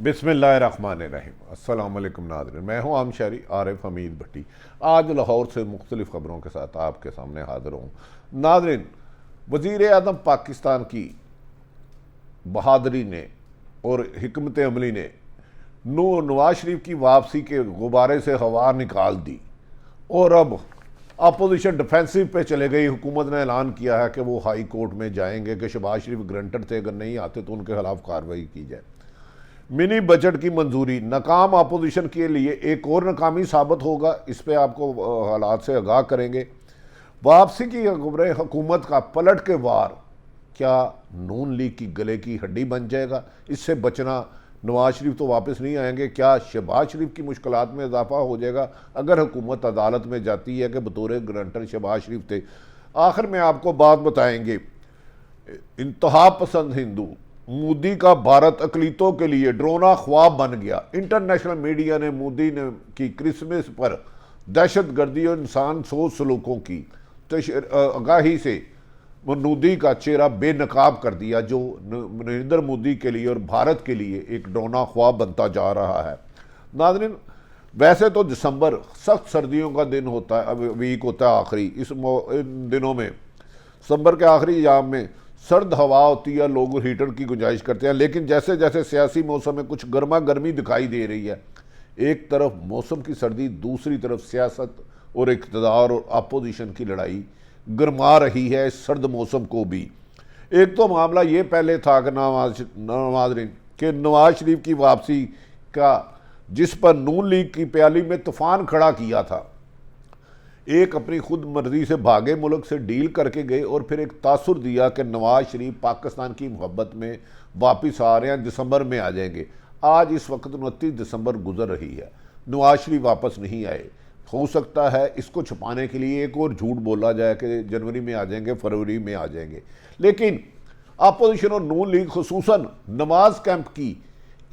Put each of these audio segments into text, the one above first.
बिस्मिल्लाहिर्रहमानिर्रहीम। अस्सलाम वालेकुम नाज़रीन, मैं हूँ आम शहरी आरिफ हमीद भट्टी। आज लाहौर से मुख्तलिफ ख़बरों के साथ आपके सामने हाजिर हूँ। नाज़रीन, वज़ीर आज़म पाकिस्तान की बहादुरी ने और हिकमत अमली ने नवाज शरीफ की वापसी के गुब्बारे से हवा निकाल दी और अब अपोजिशन डिफेंसिव पे चले गई। हुकूमत ने ऐलान किया है कि वो हाई कोर्ट में जाएंगे कि शहबाज शरीफ ग्रंटेड थे, अगर नहीं आते तो उनके खिलाफ कार्रवाई की जाए। मिनी बजट की मंजूरी नाकाम अपोजिशन के लिए एक और नाकामी साबित होगा, इस पे आपको हालात से आगाह करेंगे। वापसी की खबरें, हुकूमत का पलट के वार क्या नून लीग की गले की हड्डी बन जाएगा? इससे बचना, नवाज शरीफ तो वापस नहीं आएंगे, क्या शहबाज शरीफ की मुश्किलात में इजाफा हो जाएगा अगर हुकूमत अदालत में जाती है कि बतौर ग्रंटर शहबाज शरीफ थे? आखिर में आपको बात बताएंगे। इंतहा पसंद हिंदू मोदी का भारत अकलीतों के लिए ड्रोना ख्वाब बन गया। इंटरनेशनल मीडिया ने मोदी ने की क्रिसमस पर दहशत गर्दी और इंसान सोच सलूकों की आगाही से मोदी का चेहरा बेनकाब कर दिया, जो नरेंद्र मोदी के लिए और भारत के लिए एक ड्रोना ख्वाब बनता जा रहा है। नाज़रीन, वैसे तो दिसंबर सख्त सर्दियों का दिन होता है, वीक होता है आखिरी। इन दिनों में दिसंबर के आखिरी याम में सर्द हवा होती है, लोग हीटर की गुंजाइश करते हैं, लेकिन जैसे जैसे सियासी मौसम में कुछ गर्मा गर्मी दिखाई दे रही है, एक तरफ मौसम की सर्दी, दूसरी तरफ सियासत और इक़्तिदार और अपोजिशन की लड़ाई गरमा रही है इस सर्द मौसम को भी। एक तो मामला ये पहले था कि नवाज शरीफ की वापसी का, जिस पर नून लीग की प्याली में तूफान खड़ा किया था। एक अपनी खुद मर्जी से भागे मुल्क से डील करके गए और फिर एक तासुर दिया कि नवाज शरीफ पाकिस्तान की मोहब्बत में वापस आ रहे हैं, दिसंबर में आ जाएंगे। आज इस वक्त 29 दिसंबर गुजर रही है, नवाज शरीफ वापस नहीं आए। हो सकता है इसको छुपाने के लिए एक और झूठ बोला जाए कि जनवरी में आ जाएंगे, फरवरी में आ जाएंगे, लेकिन अपोजिशन और नून लीग खुसूसन नवाज कैंप की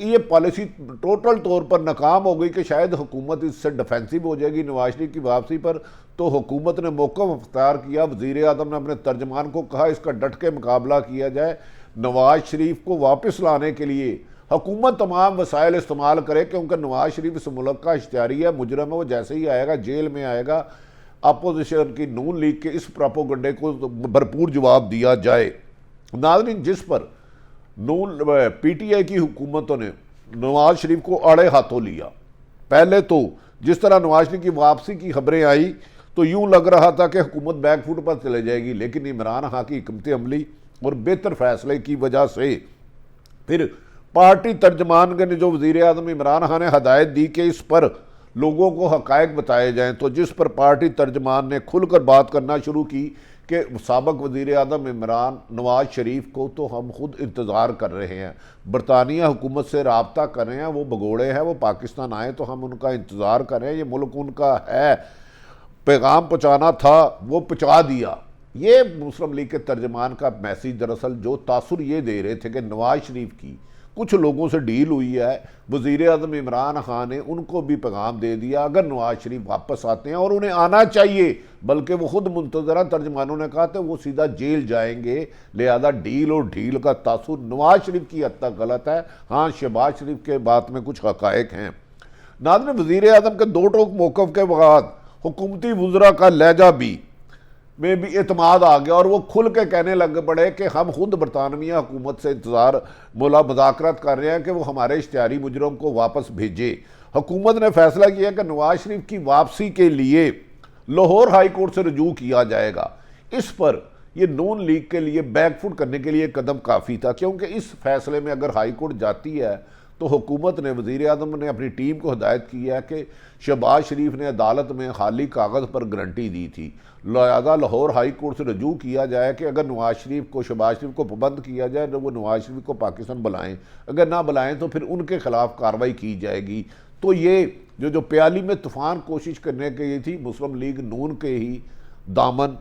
ये पॉलिसी टोटल तौर पर नाकाम हो गई कि शायद हुकूमत इससे डिफेंसिव हो जाएगी नवाज शरीफ की वापसी पर। तो हुकूमत ने मौका अख्तियार किया। वज़ीर आज़म ने अपने तर्जमान को कहा इसका डट के मुकाबला किया जाए। नवाज शरीफ को वापस लाने के लिए हुकूमत तमाम वसाइल इस्तेमाल करे, क्योंकि नवाज शरीफ इस मुल्क का इश्तिहारी है, मुजरम है। वो जैसे ही आएगा जेल में आएगा। अपोजिशन की नून लीग के इस प्रोपेगेंडे को भरपूर जवाब दिया जाए। नाज़रीन, जिस पर पीटीआई की हुकूमतों ने नवाज शरीफ को आड़े हाथों लिया। पहले तो जिस तरह नवाज शरीफ की वापसी की खबरें आई तो यूं लग रहा था कि हुकूमत बैकफुट पर चले जाएगी, लेकिन इमरान खान की हिकमत अमली और बेहतर फैसले की वजह से फिर पार्टी तर्जमान ने, जो वज़ीर आज़म इमरान खान ने हदायत दी कि इस पर लोगों को हक़ाइक़ बताए जाएँ, तो जिस पर पार्टी तर्जमान ने खुलकर बात करना शुरू की कि साबिक़ वज़ीर आज़म इमरान नवाज शरीफ को तो हम खुद इंतज़ार कर रहे हैं, बरतानिया हुकूमत से रब्ता कर रहे हैं, वो भगोड़े हैं, वो पाकिस्तान आए तो हम उनका इंतज़ार कर रहे हैं, ये मुल्क उनका है, पैगाम पहुँचाना था वो पहुँचा दिया। ये मुस्लिम लीग के तर्जमान का मैसेज दरअसल जो तासुर ये दे रहे थे कि नवाज शरीफ की कुछ लोगों से डील हुई है, वज़ीर आज़म इमरान खान ने उनको भी पैगाम दे दिया अगर नवाज शरीफ वापस आते हैं, और उन्हें आना चाहिए, बल्कि वो खुद मुंतज़रा तर्जमानों ने कहा था वो सीधा जेल जाएंगे, लिहाजा डील और ढील का तासुर नवाज शरीफ की हद तक गलत है। हाँ, शहबाज शरीफ के बात में कुछ हक़ाइक़ हैं। नाज़रीन, वज़ीर आज़म के दो टोक मौक़िफ़ के बाद हुकूमती वज़रा का लहजा भी में भी एतमाद आ गया और वो खुल के कहने लग पड़े कि हम खुद बरतानविया हुकूमत से इंतज़ार मुज़ाकरात कर रहे हैं कि वो हमारे इश्तिहारी मुजरम को वापस भेजे। हुकूमत ने फैसला किया कि नवाज शरीफ की वापसी के लिए लाहौर हाई कोर्ट से रजू किया जाएगा। इस पर यह नून लीग के लिए बैकफुट करने के लिए कदम काफ़ी था, क्योंकि इस फैसले में अगर हाई कोर्ट जाती है तो हुकूमत ने, वज़ीर आज़म ने अपनी टीम को हदायत की है कि शहबाज शरीफ ने अदालत में खाली कागज़ पर गारंटी दी थी, लिहाजा लाहौर हाई कोर्ट से रजू किया जाए कि अगर नवाज शरीफ को, शहबाज शरीफ को पाबंद किया जाए तो वो नवाज शरीफ को पाकिस्तान बुलाएं, अगर ना बुलाएं तो फिर उनके खिलाफ कार्रवाई की जाएगी। तो ये जो प्याली में तूफ़ान कोशिश करने की थी, मुस्लिम लीग नून के ही दामन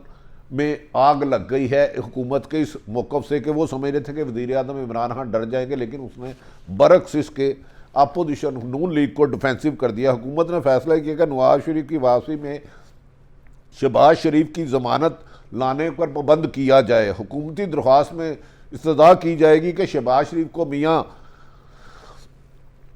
में आग लग गई है हुकूमत के इस मौक़िफ़ से कि वो समझ रहे थे कि वज़ीर आज़म इमरान खान डर जाएंगे, लेकिन उसने बरक्स इसके अपोजिशन नून लीग को डिफेंसिव कर दिया। हुकूमत ने फैसला किया कि नवाज शरीफ की वापसी में शहबाज शरीफ की ज़मानत लाने पर पाबंद किया जाए। हुकूमती दरख्वास्त में इस्तदा की जाएगी कि शहबाज शरीफ को मियाँ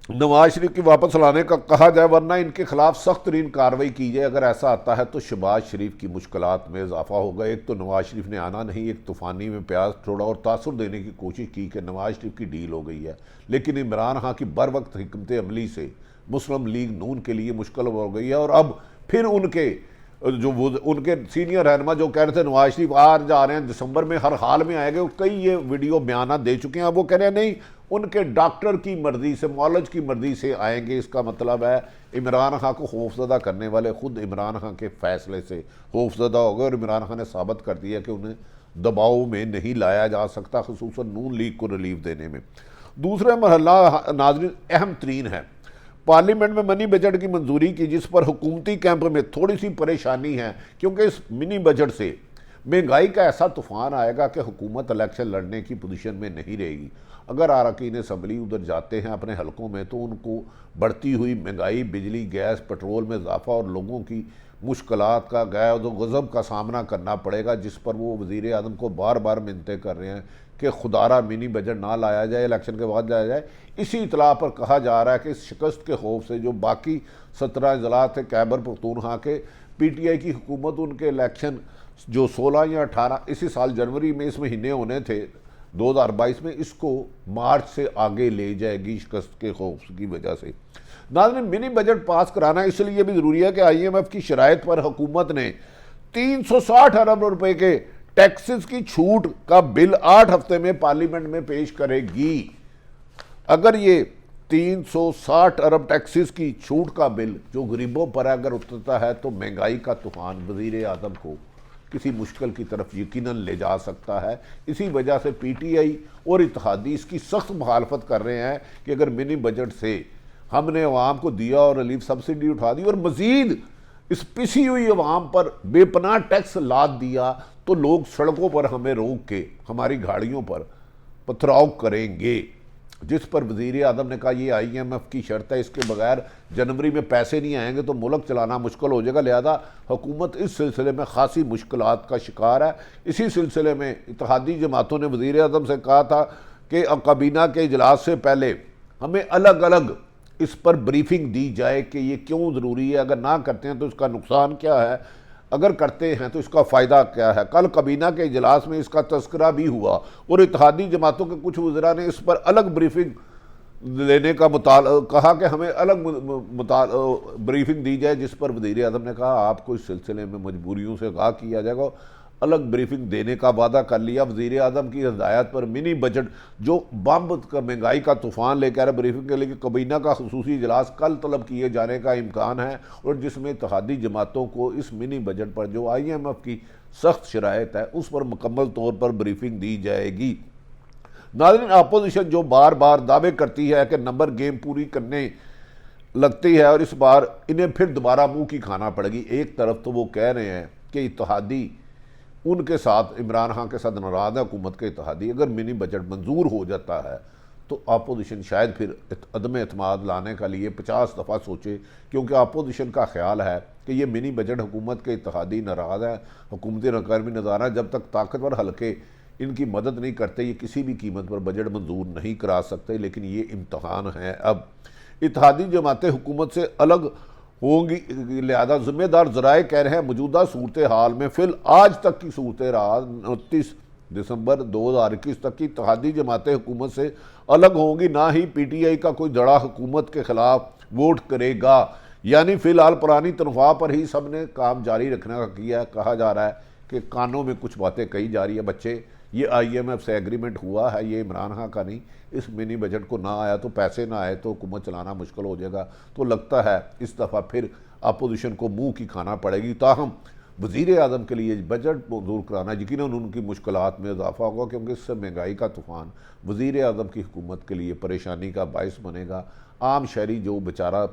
नवाज शरीफ की वापस लाने का कहा जाए, वरना इनके खिलाफ सख्त तरीन कार्रवाई की जाए। अगर ऐसा आता है तो शहबाज शरीफ की मुश्किलात में इजाफा होगा। एक तो नवाज शरीफ ने आना नहीं, एक तूफ़ानी में प्याज छोड़ा और तासुर देने की कोशिश की कि नवाज शरीफ की डील हो गई है, लेकिन इमरान खान की बर वक्त हिकमत अमली से मुस्लिम लीग नून के लिए मुश्किल हो गई है। और अब फिर उनके सीनियर रहनमा जो कह रहे थे नवाज शरीफ आ जा रहे हैं दिसंबर में, हर हाल में आएंगे, वो कई ये वीडियो बयान दे चुके हैं। अब वो कह रहे हैं नहीं, उनके डॉक्टर की मर्जी से, मौलज की मर्जी से आएंगे। इसका मतलब है इमरान खान को खौफजदा करने वाले खुद इमरान खान के फैसले से खौफजदा हो गए और इमरान खान ने साबित कर दिया कि उन्हें दबाव में नहीं लाया जा सकता, खुसूसन नून लीग को रिलीफ देने में। दूसरा मरहला नाज़रीन अहम तरीन है, पार्लियामेंट में मनी बजट की मंजूरी की, जिस पर हुकूमती कैंप में थोड़ी सी परेशानी है, क्योंकि इस मिनी बजट से महंगाई का ऐसा तूफान आएगा कि हुकूमत इलेक्शन लड़ने की पोजीशन में नहीं रहेगी। अगर अरकान असम्बली उधर जाते हैं अपने हलकों में तो उनको बढ़ती हुई महंगाई, बिजली, गैस, पेट्रोल में इजाफा और लोगों की मुश्किलात का गज़ब का सामना करना पड़ेगा, जिस पर वो वज़ीर आज़म को बार बार मिन्नतें कर रहे हैं कि खुदारा मिनी बजट ना लाया जाए, इलेक्शन के बाद लाया जाए। इसी इतला पर कहा जा रहा है कि इस शिकस्त के खौफ से जो बाकी 17 अजला थे खैबर पख्तूनख्वा के, PTI की हुकूमत उनके इलेक्शन जो 16 या 18 इसी साल जनवरी में इस महीने होने थे 2022 में, इसको मार्च से आगे ले जाएगी शिकस्त के खौफ की वजह से। नाज़रीन, मिनी बजट पास कराना इसलिए भी ज़रूरी है कि IMF की शराइत पर हुकूमत ने 360 अरब रुपए के टैक्सेस की छूट का बिल 8 हफ्ते में पार्लियामेंट में पेश करेगी। अगर ये 360 अरब टैक्सेस की छूट का बिल जो गरीबों पर अगर उतरता है तो महंगाई का तूफान वज़ीर आज़म को किसी मुश्किल की तरफ यकीनन ले जा सकता है। इसी वजह से PTI और इत्तेहादी इसकी सख्त मुखालफत कर रहे हैं कि अगर मिनी बजट से हमने अवाम को दिया और रिलीफ सब्सिडी उठा दी और मज़ीद इस पिसी हुई अवाम पर बेपनाह टैक्स लाद दिया तो लोग सड़कों पर हमें रोक के हमारी गाड़ियों पर पथराव करेंगे, जिस पर वज़ीर आज़म ने कहा ये IMF की शर्त है, इसके बगैर जनवरी में पैसे नहीं आएंगे तो मुल्क चलाना मुश्किल हो जाएगा। लिहाजा हुकूमत इस सिलसिले में खासी मुश्किलात का शिकार है। इसी सिलसिले में इत्तेहादी जमातों ने वज़ीर आज़म से कहा था कि काबीना के इजलास से पहले हमें अलग अलग इस पर ब्रीफिंग दी जाए कि ये क्यों ज़रूरी है, अगर ना करते हैं तो इसका नुकसान क्या है, अगर करते हैं तो इसका फ़ायदा क्या है। कल काबीना के इजलास में इसका तस्करा भी हुआ और इत्तेहादी जमातों के कुछ वज़रा ने इस पर अलग ब्रीफिंग लेने का कहा कि हमें अलग ब्रीफिंग दी जाए, जिस पर वज़ीर आज़म ने कहा आपको इस सिलसिले में मजबूरियों से आगाह किया जाएगा। अलग ब्रीफिंग देने का वादा कर लिया। वज़ीर आज़म की हिदायत पर मिनी बजट जो बम का महंगाई का तूफ़ान लेकर ब्रीफिंग के लिए काबीना का खुसूसी इजलास कल तलब किए जाने का इम्कान है, और जिसमें इत्तेहादी जमातों को इस मिनी बजट पर जो IMF की सख्त शराइत है उस पर मुकम्मल तौर पर ब्रीफिंग दी जाएगी। नाज़रीन, अपोजिशन जो बार बार दावे करती है कि नंबर गेम पूरी करने लगती है और इस बार इन्हें फिर दोबारा मुँह की खाना पड़ेगी। एक तरफ तो वो कह रहे हैं कि इत्तेहादी उनके साथ, इमरान खान के साथ नाराज़ है हुकूमत के इत्तेहादी, अगर मिनी बजट मंजूर हो जाता है तो अपोजिशन शायद फिर अदम एतमाद लाने के लिए 50 दफ़ा सोचे, क्योंकि अपोजिशन का ख्याल है कि ये मिनी बजट हुकूमत के इत्तेहादी नाराज़ है, हुकूमती नकामी नज़ारा, जब तक ताकतवर हल्के इनकी मदद नहीं करते ये किसी भी कीमत पर बजट मंजूर नहीं करा सकते। लेकिन ये इम्तहान है। अब इत्तेहादी जमातें हुकूमत से अलग होंगी, लिहाजा जिम्मेदार जराए कह रहे हैं मौजूदा सूरत हाल में फिल आज तक की सूरत हाल 29 दिसंबर 2021 तक की इत्तेहादी जमातें हुकूमत से अलग होंगी, ना ही PTI का कोई दड़ा हुकूमत के खिलाफ वोट करेगा। यानी फ़िलहाल पुरानी तनख्वाह पर ही सब ने काम जारी रखने का किया। कहा जा रहा है कि कानों में कुछ बातें कही जा रही है, बच्चे ये IMF से एग्रीमेंट हुआ है, ये इमरान खान का नहीं। इस मिनी बजट को ना आया तो पैसे ना आए तो हुकूमत चलाना मुश्किल हो जाएगा। तो लगता है इस दफ़ा फिर अपोजिशन को मुंह की खाना पड़ेगी। ताहम वज़ीर आज़म के लिए बजट मंजूर कराना यकीनन उनकी मुश्किलात में इजाफा होगा, क्योंकि इससे महंगाई का तूफ़ान वज़ीर आज़म की हुकूमत के लिए परेशानी का बायस बनेगा। आम शहरी जो बेचारा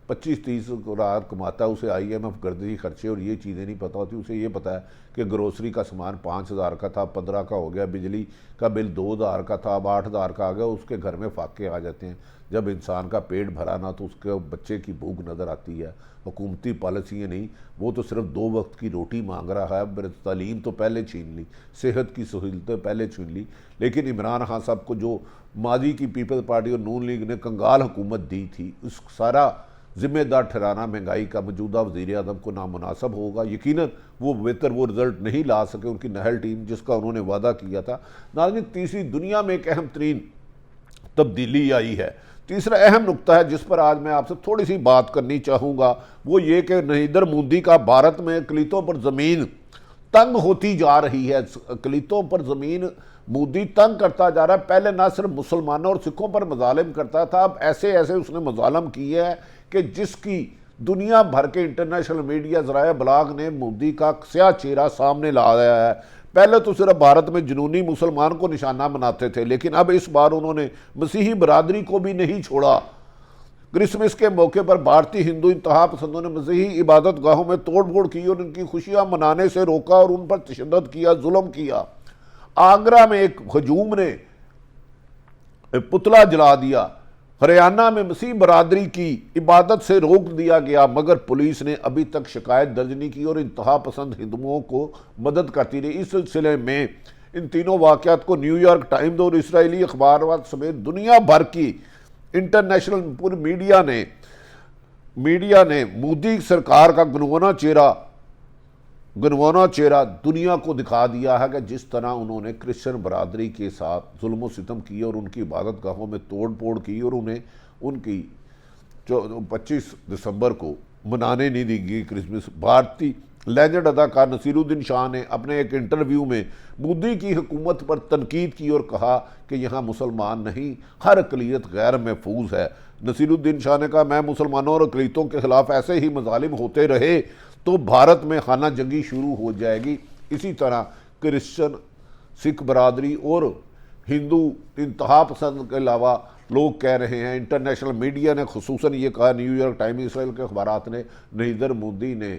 25-30 रात कमाता है, उसे IMF गर्दी खर्चे और ये चीज़ें नहीं पता होती। उसे ये पता है कि ग्रोसरी का सामान 5,000 का था, 15 का हो गया, बिजली का बिल 2,000 का था, अब 8,000 का आ गया। उसके घर में फाके आ जाते हैं। जब इंसान का पेट भरा ना तो उसके बच्चे की भूख नज़र आती है। हुकूमती पॉलिसियाँ नहीं, वो तो सिर्फ 2 वक्त की रोटी मांग रहा है। तालीम तो पहले छीन ली, सेहत की सहूलतें पहले छीन ली, लेकिन इमरान खान साहब को जो माजी की पीपल्स पार्टी और नून लीग ने कंगाल हुकूमत दी थी, उस सारा जिम्मेदार ठहराना महंगाई का मौजूदा वज़ीर आज़म को नामुनासिब होगा। यकीनन वो बेहतर वो रिज़ल्ट नहीं ला सके उनकी नहल टीम जिसका उन्होंने वादा किया था। नाज़रीन, तीसरी दुनिया में एक अहम तरीन तब्दीली आई है। तीसरा अहम नुक्ता है जिस पर आज मैं आपसे थोड़ी सी बात करनी चाहूँगा, वो ये कि नरेंद्र मोदी का भारत में अक़लियतों पर ज़मीन तंग होती जा रही है। अक़लियतों पर ज़मीन मोदी तंग करता जा रहा है। पहले ना सिर्फ मुसलमानों और सिखों पर मजालिम करता था, अब ऐसे ऐसे उसने मजालम किए हैं कि जिसकी दुनिया भर के इंटरनेशनल मीडिया ज़राए बलाग ने मोदी का स्याह चेहरा सामने लाया है। पहले तो सिर्फ भारत में जुनूनी मुसलमान को निशाना बनाते थे, लेकिन अब इस बार उन्होंने मसीही बरादरी को भी नहीं छोड़ा। क्रिसमस के मौके पर भारतीय हिंदू इंतहा पसंदों ने मसीही इबादत गाहों में तोड़ फोड़ की और उनकी खुशियां मनाने से रोका और उन पर तशद्दुद किया, जुल्म किया। आगरा में एक हजूम ने पुतला जला दिया। हरियाणा में मसीह बरादरी की इबादत से रोक दिया गया, मगर पुलिस ने अभी तक शिकायत दर्ज नहीं की और इंतहा पसंद हिंदुओं को मदद करती रही। इस सिलसिले में इन तीनों वाक़यात को न्यूयॉर्क टाइम्स और इसराइली अखबार समेत दुनिया भर की इंटरनेशनल पूरी मीडिया ने मोदी सरकार का गुनवाना चेहरा दुनिया को दिखा दिया है कि जिस तरह उन्होंने क्रिश्चियन बरादरी के साथ जुल्म सितम किए और उनकी इबादत गाहों में तोड़ फोड़ की और उन्हें उनकी 25 दिसंबर को मनाने नहीं दी गई क्रिसमस। भारतीय लेजेंड अदाकार नसीरुद्दीन शाह ने अपने एक इंटरव्यू में मोदी की हुकूमत पर तनकीद की और कहा कि यहाँ मुसलमान नहीं, हर अक़लियत गैर महफूज है। नसीरुद्दीन शाह ने कहा, मैं मुसलमानों और अक़लियतों के खिलाफ ऐसे ही मजालिम होते रहे तो भारत में खाना जंगी शुरू हो जाएगी। इसी तरह क्रिश्चियन, सिख बरादरी और हिंदू इंतहा पसंद के अलावा लोग कह रहे हैं, इंटरनेशनल मीडिया ने खुसूसन ये कहा, न्यूयॉर्क टाइम्स, इसराइल के अखबारात ने, नरेंद्र मोदी ने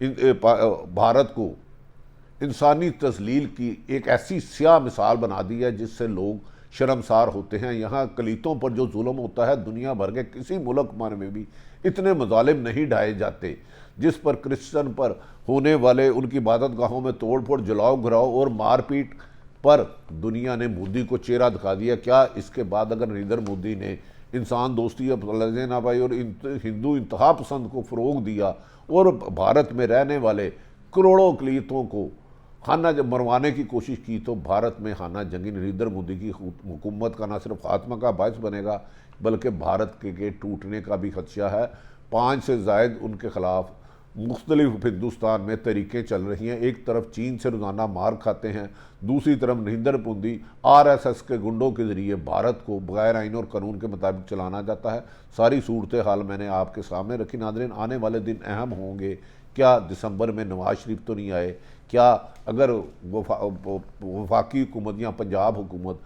भारत को इंसानी तस्लील की एक ऐसी स्याह मिसाल बना दी है जिससे लोग शर्मसार होते हैं। यहाँ अक़लियतों पर जो जुल्म होता है दुनिया भर के किसी मुल्क में भी इतने मजालिम नहीं ढाए जाते। जिस पर क्रिश्चियन पर होने वाले उनकी इबादत गाहों में तोड़ फोड़, जलाओ घराव और मारपीट पर दुनिया ने मोदी को चेहरा दिखा दिया। क्या इसके बाद अगर नरेंद्र मोदी ने इंसान दोस्ती ना पाई और हिंदू इंतहा पसंद को फ़रोग दिया और भारत में रहने वाले करोड़ों अक़लियतों को खाना जब मरवाने की कोशिश की, तो भारत में खाना जंगी नरेंद्र मोदी की हुकूमत का न सिर्फ खात्मा का बायस बनेगा बल्कि भारत के टूटने का भी खदशा है। 5 से ज़ायद उनके खिलाफ मुख्तलिफ हिंदुस्तान में तरीक़ें चल रही हैं। एक तरफ चीन से रोज़ाना मार खाते हैं, दूसरी तरफ नरेंद्र मोदी RSS के गुंडों के ज़रिए भारत को बगैर आइन और कानून के मुताबिक चलाना जाता है। सारी सूरत हाल मैंने आपके सामने रखी। नाज़रीन, आने वाले दिन अहम होंगे। क्या दिसंबर में नवाज शरीफ तो नहीं आए? क्या अगर वफाकी हुकूमत या पंजाब हुकूमत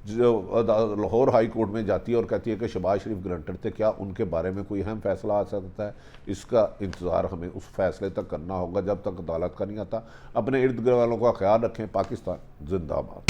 लाहौर हाई कोर्ट में जाती है और कहती है कि शहबाज शरीफ ग्रंटेड थे, क्या उनके बारे में कोई अहम फैसला आ सकता है? इसका इंतज़ार हमें उस फैसले तक करना होगा जब तक अदालत का नहीं आता। अपने इर्द गिर्द वालों का ख्याल रखें। पाकिस्तान जिंदाबाद।